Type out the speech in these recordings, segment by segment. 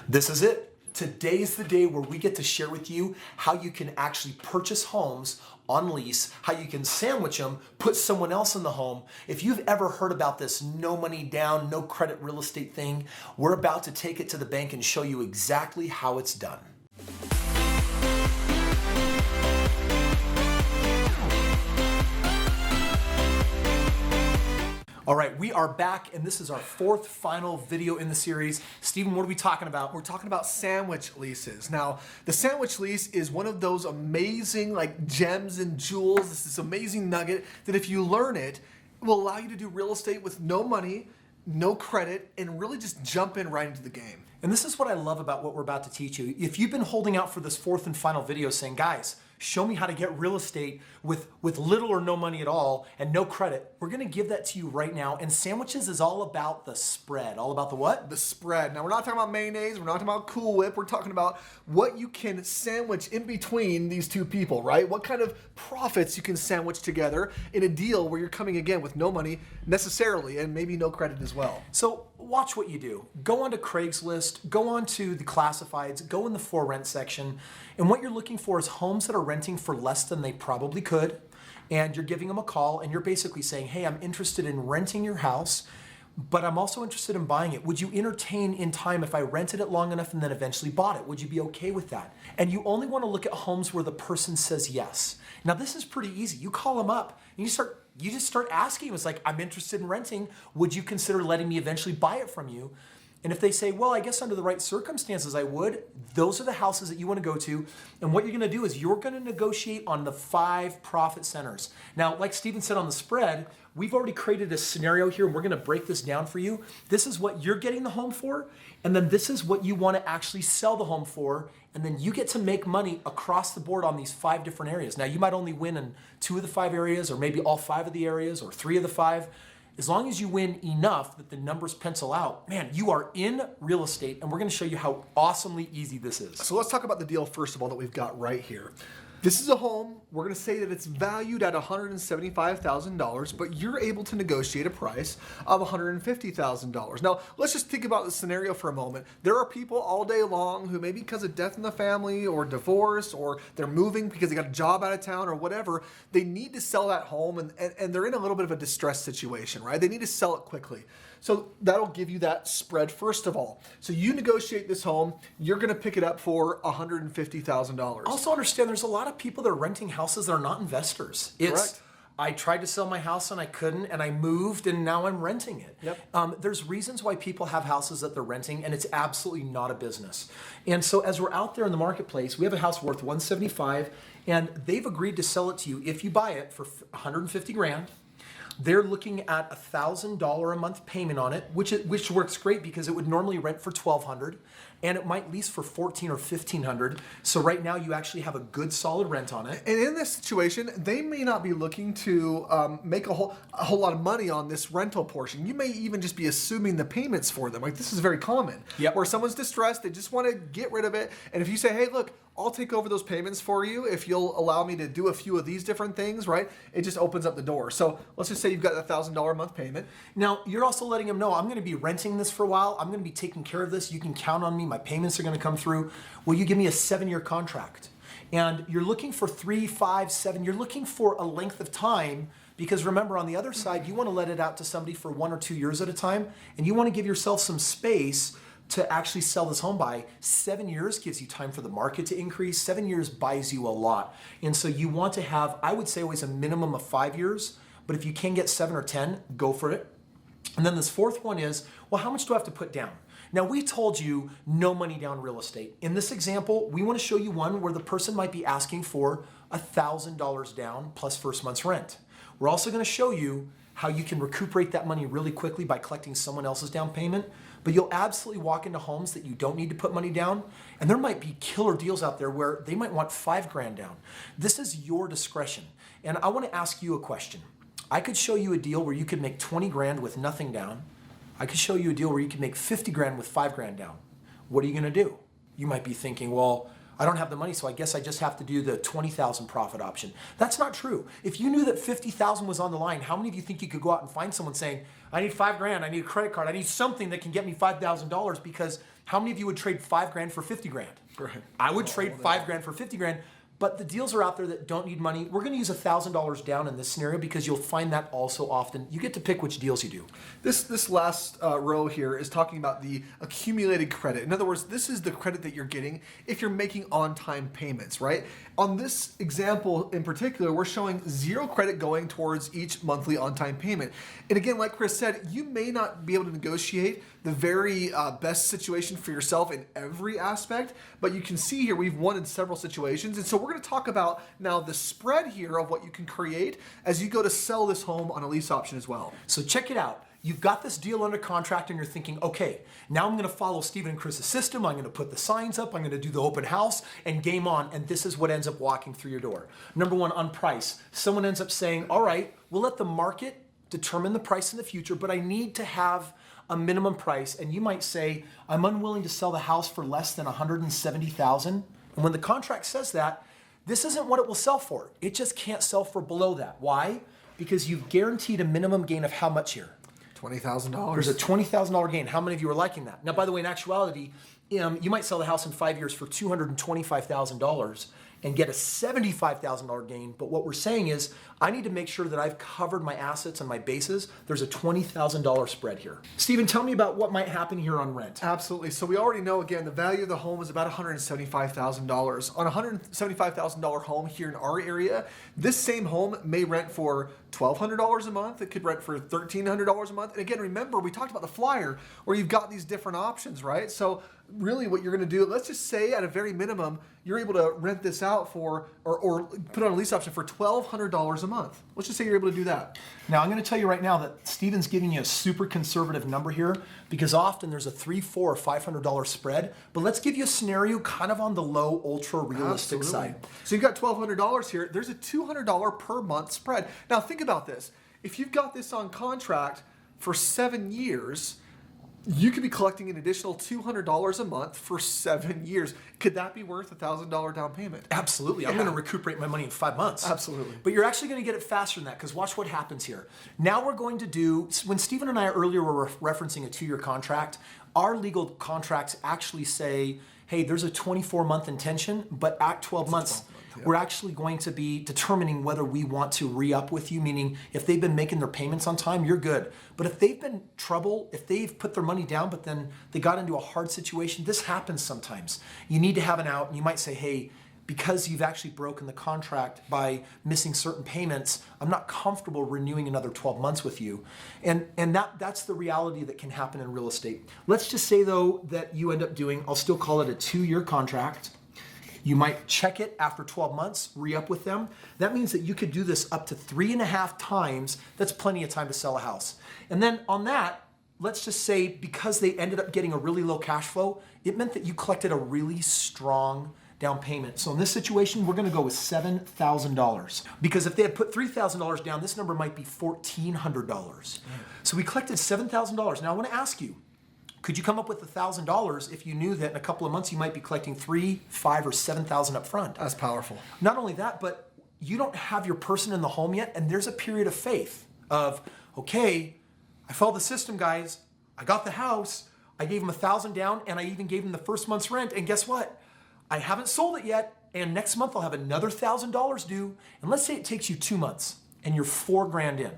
This is it. Today's the day where we get to share with you how you can actually purchase homes on lease, how you can sandwich them, put someone else in the home. If you've ever heard about this no money down, no credit real estate thing, we're about to take it to the bank and show you exactly how it's done. All right, we are back, and this is our fourth final video in the series. Stephen, what are we talking about? We're talking about sandwich leases. Now, the sandwich lease is one of those amazing gems and jewels. It's this amazing nugget that if you learn it, it will allow you to do real estate with no money, no credit, and really just jump in right into the game. And this is what I love about what we're about to teach you. If you've been holding out for this fourth and final video saying, guys, show me how to get real estate with little or no money at all and no credit, we're gonna give that to you right now. And sandwiches is all about the spread. All about the what? The spread. Now, we're not talking about mayonnaise, we're not talking about Cool Whip, we're talking about what you can sandwich in between these two people, right? What kind of profits you can sandwich together in a deal where you're coming again with no money necessarily and maybe no credit as well. So watch what you do. Go onto Craigslist, go onto the classifieds, go in the for rent section, and what you're looking for is homes that are renting for less than they probably could, and you're giving them a call and you're basically saying, hey, I'm interested in renting your house, but I'm also interested in buying it. Would you entertain in time if I rented it long enough and then eventually bought it? Would you be okay with that? And you only want to look at homes where the person says yes. Now this is pretty easy. You call them up and you just start asking. It's like, I'm interested in renting. Would you consider letting me eventually buy it from you? And if they say, well, I guess under the right circumstances I would, those are the houses that you want to go to. And what you're going to do is you're going to negotiate on the 5 profit centers. Now, like Stephen said on the spread, we've already created a scenario here and we're going to break this down for you. This is what you're getting the home for, and then this is what you want to actually sell the home for, and then you get to make money across the board on these 5 different areas. Now, you might only win in 2 of the 5 areas, or maybe all 5 of the areas, or 3 of the 5. As long as you win enough that the numbers pencil out, man, you are in real estate, and we're going to show you how awesomely easy this is. So let's talk about the deal first of all that we've got right here. This is a home, we're gonna say that it's valued at $175,000, but you're able to negotiate a price of $150,000. Now, let's just think about the scenario for a moment. There are people all day long who maybe because of death in the family or divorce, or they're moving because they got a job out of town or whatever, they need to sell that home and they're in a little bit of a distressed situation, right? They need to sell it quickly. So that'll give you that spread first of all. So you negotiate this home, you're gonna pick it up for $150,000. Also understand there's a lot of people that are renting houses that are not investors. Correct. I tried to sell my house and I couldn't, and I moved and now I'm renting it. Yep. There's reasons why people have houses that they're renting, and it's absolutely not a business. And so as we're out there in the marketplace, we have a house worth $175,000, and they've agreed to sell it to you if you buy it for $150,000. They're looking at $1,000 a month payment on it, which works great because it would normally rent for $1,200, and it might lease for $1,400 or $1,500. So right now you actually have a good solid rent on it. And in this situation, they may not be looking to make a whole lot of money on this rental portion. You may even just be assuming the payments for them. Like, this is very common. Yep. Where someone's distressed, they just want to get rid of it. And if you say, hey, look, I'll take over those payments for you if you'll allow me to do a few of these different things, right? It just opens up the door. So let's just say you've got a $1,000 a month payment. Now, you're also letting them know, I'm going to be renting this for a while. I'm going to be taking care of this. You can count on me. My payments are going to come through. Will you give me a 7-year contract? And you're looking for 3, 5, 7. You're looking for a length of time, because remember, on the other side, you want to let it out to somebody for 1 or 2 years at a time, and you want to give yourself some space to actually sell this home by. 7 years gives you time for the market to increase. 7 years buys you a lot. And so you want to have, I would say, always a minimum of 5 years, but if you can get 7 or 10, go for it. And then this fourth one is, well, how much do I have to put down? Now, we told you no money down real estate. In this example, we want to show you one where the person might be asking for $1,000 down plus first month's rent. We're also going to show you how you can recuperate that money really quickly by collecting someone else's down payment. But you'll absolutely walk into homes that you don't need to put money down, and there might be killer deals out there where they might want $5,000 down. This is your discretion. And I want to ask you a question. I could show you a deal where you could make $20,000 with nothing down. I could show you a deal where you could make $50,000 with $5,000 down. What are you going to do? You might be thinking, well, I don't have the money, so I guess I just have to do the $20,000 profit option. That's not true. If you knew that $50,000 was on the line, how many of you think you could go out and find someone saying, I need $5,000, I need a credit card, I need something that can get me $5,000, because How many of you would trade 5 grand for 50 grand? Right. I would trade 5 grand for 50 grand. But the deals are out there that don't need money. We're going to use $1,000 down in this scenario because you'll find that also often. You get to pick which deals you do. This last row here is talking about the accumulated credit. In other words, this is the credit that you're getting if you're making on-time payments, right? On this example in particular, we're showing 0 credit going towards each monthly on-time payment. And again, like Kris said, you may not be able to negotiate the very best situation for yourself in every aspect, but you can see here we've won in several situations. And so we're going to talk about now the spread here of what you can create as you go to sell this home on a lease option as well. So check it out. You've got this deal under contract and you're thinking, okay, now I'm going to follow Stephen and Kris's system. I'm going to put the signs up. I'm going to do the open house and game on. And this is what ends up walking through your door. Number one, on price. Someone ends up saying, all right, we'll let the market determine the price in the future, but I need to have a minimum price. And you might say, I'm unwilling to sell the house for less than $170,000. And when the contract says that, this isn't what it will sell for. It just can't sell for below that. Why? Because you've guaranteed a minimum gain of how much here? $20,000. There's a $20,000 gain. How many of you are liking that? Now, by the way, in actuality, you might sell the house in 5 years for $225,000 and get a $75,000 gain. But what we're saying is, I need to make sure that I've covered my assets and my bases. There's a $20,000 spread here. Stephen, tell me about what might happen here on rent. Absolutely. So we already know, again, the value of the home is about $175,000. On a $175,000 home here in our area, this same home may rent for $1,200 a month. It could rent for $1,300 a month. And again, remember, we talked about the flyer where you've got these different options, right? So really what you're going to do, let's just say at a very minimum, you're able to rent this out for, or put on a lease option for $1,200 a month. Let's just say you're able to do that. Now, I'm going to tell you right now that Stephen's giving you a super conservative number here because often there's a $300, $400, or $500 spread. But let's give you a scenario kind of on the low, ultra realistic Absolutely. side. So you've got $1,200 here. There's a $200 per month spread. Now think about this. If you've got this on contract for 7 years, you could be collecting an additional $200 a month for 7 years. Could that be worth a $1,000 down payment? Absolutely. I'm going to recuperate my money in 5 months. Absolutely. But you're actually going to get it faster than that because watch what happens here. Now we're going to do, when Stephen and I earlier were referencing a 2-year contract, our legal contracts actually say, hey, there's a 24-month intention, but at 12 months, we're actually going to be determining whether we want to re-up with you, meaning if they've been making their payments on time, you're good. But if they've been trouble, if they've put their money down, but then they got into a hard situation, this happens sometimes. You need to have an out, and you might say, hey, because you've actually broken the contract by missing certain payments, I'm not comfortable renewing another 12 months with you. And that's the reality that can happen in real estate. Let's just say, though, that you end up doing, I'll still call it a 2-year contract. You might check it after 12 months, re-up with them. That means that you could do this up to 3.5 times. That's plenty of time to sell a house. And then on that, let's just say because they ended up getting a really low cash flow, it meant that you collected a really strong down payment. So in this situation, we're going to go with $7,000 because if they had put $3,000 down, this number might be $1,400. So we collected $7,000. Now I want to ask you, could you come up with $1,000 if you knew that in a couple of months you might be collecting $3,000, $5,000, or $7,000 up front? That's powerful. Not only that, but you don't have your person in the home yet, and there's a period of faith of, okay, I followed the system, guys. I got the house. I gave them $1,000 down, and I even gave them the first month's rent. And guess what? I haven't sold it yet, and next month I'll have another $1,000 due. And let's say it takes you 2 months, and you're $4,000 in,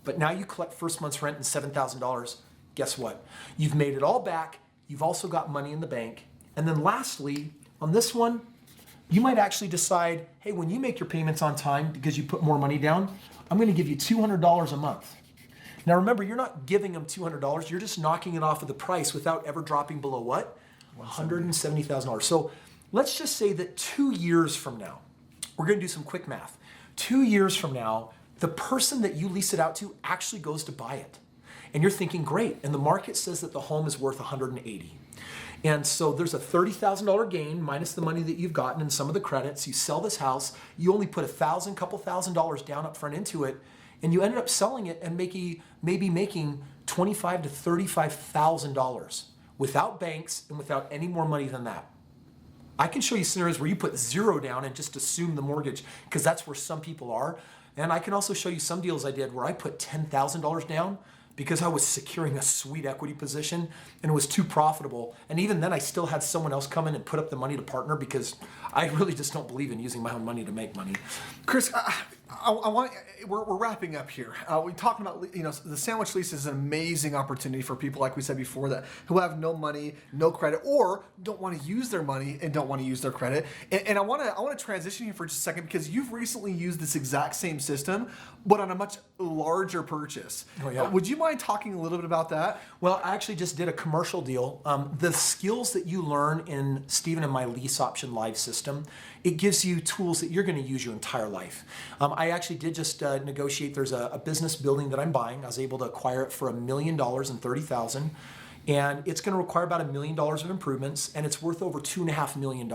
but now you collect first month's rent and $7,000. Guess what? You've made it all back. You've also got money in the bank. And then lastly, on this one, you might actually decide, hey, when you make your payments on time because you put more money down, I'm going to give you $200 a month. Now remember, you're not giving them $200. You're just knocking it off of the price without ever dropping below what? $170,000. So let's just say that 2 years from now, we're going to do some quick math. 2 years from now, the person that you lease it out to actually goes to buy it. And you're thinking, great, and the market says that the home is worth $180,000. And so there's a $30,000 gain minus the money that you've gotten and some of the credits. You sell this house, you only put $1,000, couple $1,000 down up front into it, and you ended up selling it and maybe making $25,000 to $35,000 without banks and without any more money than that. I can show you scenarios where you put $0 down and just assume the mortgage because that's where some people are. And I can also show you some deals I did where I put $10,000 down, because I was securing a sweet equity position and it was too profitable. And even then I still had someone else come in and put up the money to partner because I really just don't believe in using my own money to make money. Kris, I want we're wrapping up here. We're talking about the sandwich lease is an amazing opportunity for people like we said before that who have no money, no credit, or don't want to use their money and don't want to use their credit. And I want to transition here for just a second because you've recently used this exact same system, but on a much larger purchase. Oh, yeah. Would you mind talking a little bit about that? Well, I actually just did a commercial deal. The skills that you learn in Stephen and my lease option live system, it gives you tools that you're going to use your entire life. I actually did just negotiate. There's a business building that I'm buying. I was able to acquire it for $1 million and 30,000, and it's going to require about $1 million of improvements, and it's worth over $2.5 million.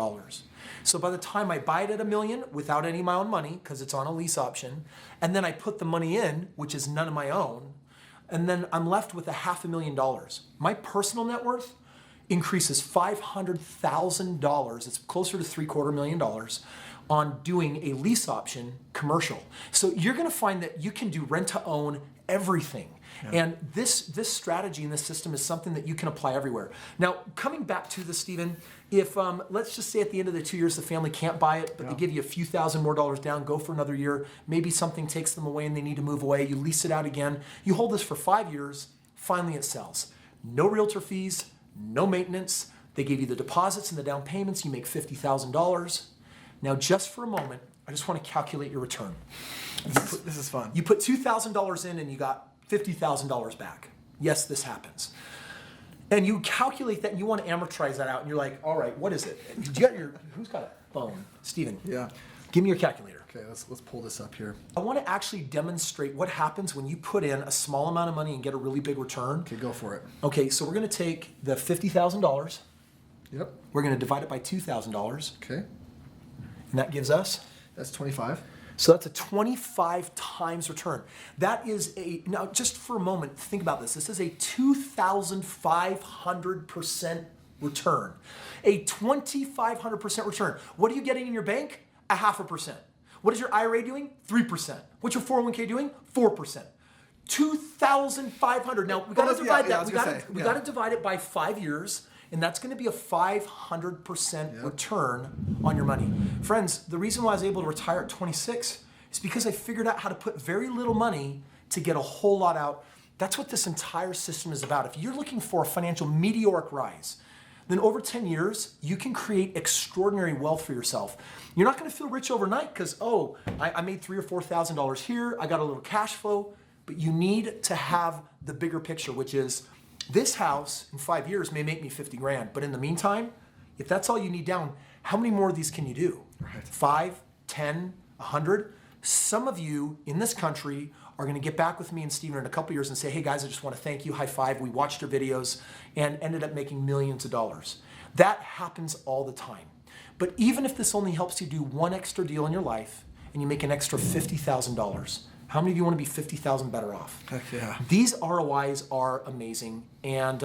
So by the time I buy it at $1 million without any of my own money, because it's on a lease option, and then I put the money in, which is none of my own, and then I'm left with $500,000. My personal net worth increases $500,000. It's closer to $750,000 on doing a lease option commercial. So you're going to find that you can do rent to own everything. Yeah. And this strategy and this system is something that you can apply everywhere. Now, coming back to this, Stephen, if let's just say at the end of the 2 years the family can't buy it, but they give you a few thousand more dollars down, go for another year, maybe something takes them away and they need to move away, you lease it out again, you hold this for 5 years, finally it sells. No realtor fees, no maintenance, they give you the deposits and the down payments, you make $50,000. Now just for a moment, I just want to calculate your return. This is fun. You put $2,000 in and you got $50,000 back. Yes, this happens. And you calculate that and you want to amortize that out and you're like, all right, what is it? You got who's got a phone? Steven. Yeah. Give me your calculator. Okay, let's pull this up here. I want to actually demonstrate what happens when you put in a small amount of money and get a really big return. Okay, go for it. Okay, so we're going to take the $50,000. Yep. We're going to divide it by $2,000. Okay. And that gives us? That's 25. So that's a 25 times return. That is now just for a moment, think about this. This is a 2,500% return. A 2,500% return. What are you getting in your bank? 0.5%. What is your IRA doing? 3%. What's your 401k doing? 4%. 2,500. Now we got to divide that. We got to divide it by 5 years. And that's going to be a 500% return on your money. Friends, the reason why I was able to retire at 26 is because I figured out how to put very little money to get a whole lot out. That's what this entire system is about. If you're looking for a financial meteoric rise, then over 10 years, you can create extraordinary wealth for yourself. You're not going to feel rich overnight because, I made $3,000 or $4,000 here. I got a little cash flow. But you need to have the bigger picture, which is, this house in 5 years may make me 50 grand, but in the meantime, if that's all you need down, how many more of these can you do? Right. 5, 10, 100? Some of you in this country are going to get back with me and Stephen in a couple years and say, hey guys, I just want to thank you, high five, we watched your videos and ended up making millions of dollars. That happens all the time. But even if this only helps you do one extra deal in your life and you make an extra $50,000, how many of you want to be 50,000 better off? Heck yeah. These ROIs are amazing. And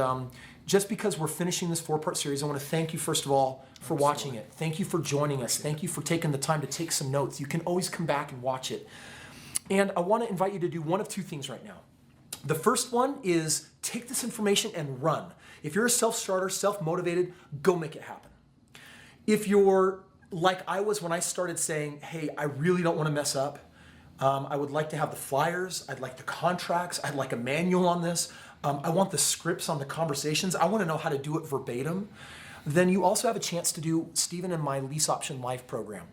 just because we're finishing this 4-part series, I want to thank you, first of all, for watching it. Thank you for joining us. Thank you for taking the time to take some notes. You can always come back and watch it. And I want to invite you to do one of two things right now. The first one is take this information and run. If you're a self-starter, self-motivated, go make it happen. If you're like I was when I started saying, hey, I really don't want to mess up, I would like to have the flyers, I'd like the contracts, I'd like a manual on this, I want the scripts on the conversations, I want to know how to do it verbatim, then you also have a chance to do Stephen and my Lease Option Live program.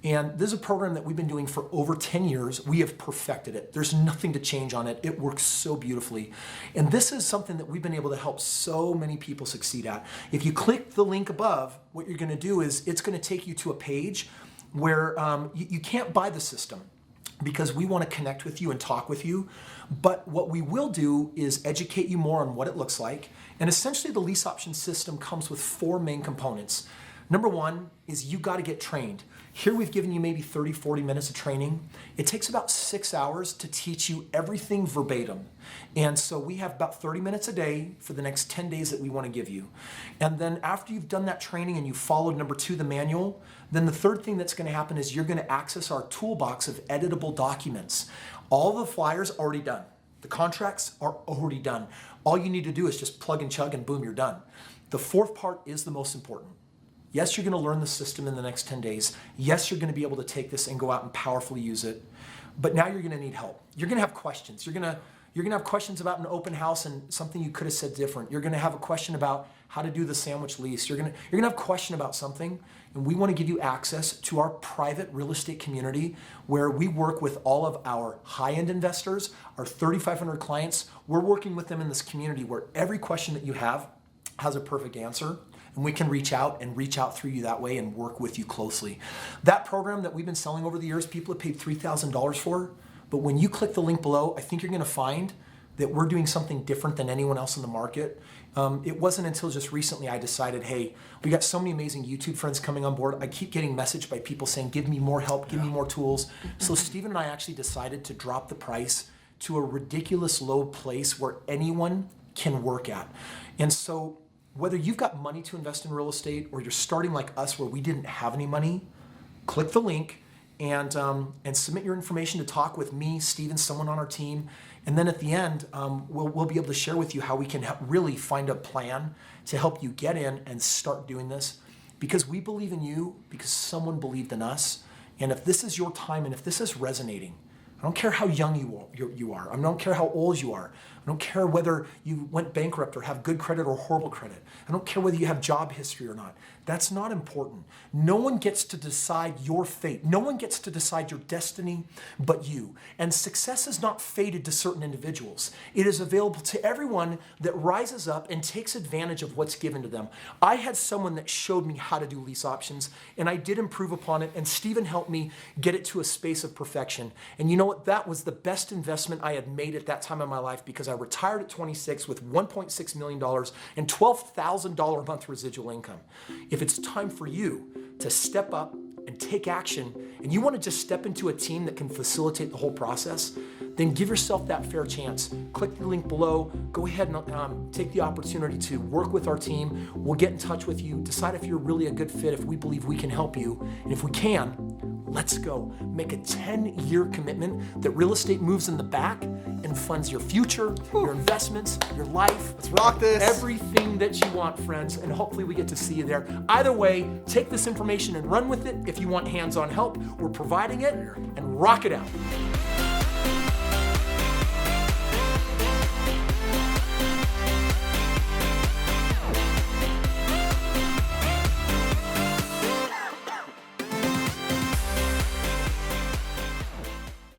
And this is a program that we've been doing for over 10 years. We have perfected it. There's nothing to change on it. It works so beautifully. And this is something that we've been able to help so many people succeed at. If you click the link above, what you're going to do is it's going to take you to a page where you can't buy the system, because we want to connect with you and talk with you. But what we will do is educate you more on what it looks like. And essentially the lease option system comes with 4 main components. Number 1 is you got to get trained. Here we've given you maybe 30, 40 minutes of training. It takes about 6 hours to teach you everything verbatim. And so we have about 30 minutes a day for the next 10 days that we want to give you. And then after you've done that training and you followed number 2, the manual, then the third thing that's going to happen is you're going to access our toolbox of editable documents. All the flyers already done. The contracts are already done. All you need to do is just plug and chug and boom, you're done. The fourth part is the most important. Yes, you're going to learn the system in the next 10 days. Yes, you're going to be able to take this and go out and powerfully use it. But now you're going to need help. You're going to have questions. You're going to have questions about an open house and something you could have said different. You're going to have a question about how to do the sandwich lease. You're going to have a question about something, and we want to give you access to our private real estate community where we work with all of our high-end investors, our 3,500 clients. We're working with them in this community where every question that you have has a perfect answer, and we can reach out through you that way and work with you closely. That program that we've been selling over the years, people have paid $3,000 for, but when you click the link below, I think you're going to find that we're doing something different than anyone else in the market. It wasn't until just recently I decided, hey, we got so many amazing YouTube friends coming on board. I keep getting messaged by people saying, give me more help, give me more tools. So Steven and I actually decided to drop the price to a ridiculous low place where anyone can work at. And so whether you've got money to invest in real estate or you're starting like us where we didn't have any money, click the link and submit your information to talk with me, Steven, someone on our team. And then at the end, we'll be able to share with you how we can really find a plan to help you get in and start doing this, because we believe in you, because someone believed in us. And if this is your time and if this is resonating, I don't care how young you are. I don't care how old you are. I don't care whether you went bankrupt or have good credit or horrible credit. I don't care whether you have job history or not. That's not important. No one gets to decide your fate. No one gets to decide your destiny but you. And success is not fated to certain individuals. It is available to everyone that rises up and takes advantage of what's given to them. I had someone that showed me how to do lease options, and I did improve upon it, and Steven helped me get it to a space of perfection. And you know what? That was the best investment I had made at that time in my life, because I retired at 26 with $1.6 million and $12,000 a month residual income. If it's time for you to step up and take action, and you want to just step into a team that can facilitate the whole process, then give yourself that fair chance. Click the link below. Go ahead and take the opportunity to work with our team. We'll get in touch with you, decide if you're really a good fit, if we believe we can help you. And if we can, let's go. Make a 10-year commitment that real estate moves in the back and funds your future, your investments, your life. Let's rock this. Everything that you want, friends, and hopefully we get to see you there. Either way, take this information and run with it. If you want hands-on help, we're providing it, and rock it out.